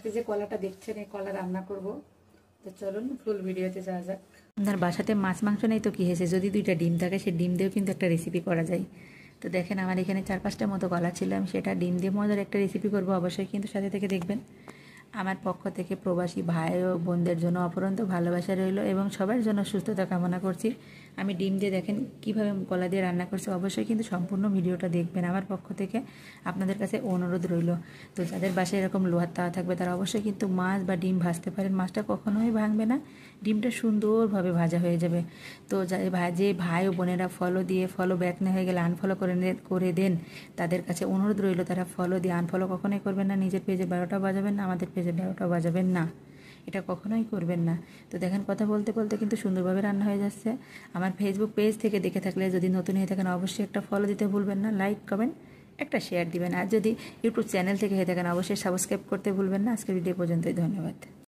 আজকে যে কলাটা দেখছেন এই কলা রান্না করব। তো চলুন ফুল ভিডিওতে যাওয়া যাক। আপনার বাসাতে মাছ মাংস নেই তো কী হয়েছে, যদি 2টা ডিম থাকে সেই ডিম দিয়েও কিন্তু একটা রেসিপি করা যায়। তো দেখেন আমার এখানে 4-5টার মতো কলা ছিল, আমি সেটা ডিম দিয়ে মজার একটা রেসিপি করব, অবশ্যই কিন্তু সাথে থেকে দেখবেন। আমার পক্ষ থেকে প্রবাসী ভাই ও বোনদের জন্য অপরন্ত ভালোবাসা রইল এবং সবার জন্য সুস্থতা কামনা করছি। আমি ডিম দিয়ে দেখেন কীভাবে কলা দিয়ে রান্না করছি, অবশ্যই কিন্তু সম্পূর্ণ ভিডিওটা দেখবেন। আমার পক্ষ থেকে আপনাদের কাছে অনুরোধ রইল। তো যাদের বাসায় এরকম লোহার তাওয়া থাকবে তারা অবশ্যই কিন্তু মাছ বা ডিম ভাজতে পারেন। মাছটা কখনোই ভাঙবে না, ডিমটা সুন্দরভাবে ভাজা হয়ে যাবে। তো যে ভাই ও বোনেরা ফলো ব্যাক না হয়ে গেলে আনফলো করে দেন, তাদের কাছে অনুরোধ রইল তারা ফলো দিয়ে আনফলো কখনোই করবেন না। নিজের পেজে 12টা বাজাবেন না, আমাদের পেজে 12টা বাজাবেন না, এটা কখনোই করবেন না। তো দেখেন কথা বলতে বলতে কিন্তু সুন্দরভাবে রান্না হয়ে যাচ্ছে। আমার ফেসবুক পেজ থেকে দেখে থাকলে যদি নতুন হয়ে থাকেন অবশ্যই একটা ফলো দিতে ভুলবেন না, লাইক কমেন্ট একটা শেয়ার দিবেন। আর যদি ইউটিউব চ্যানেল থেকে হয়ে থাকেন অবশ্যই সাবস্ক্রাইব করতে ভুলবেন না। আজকের ভিডিও পর্যন্তই, ধন্যবাদ।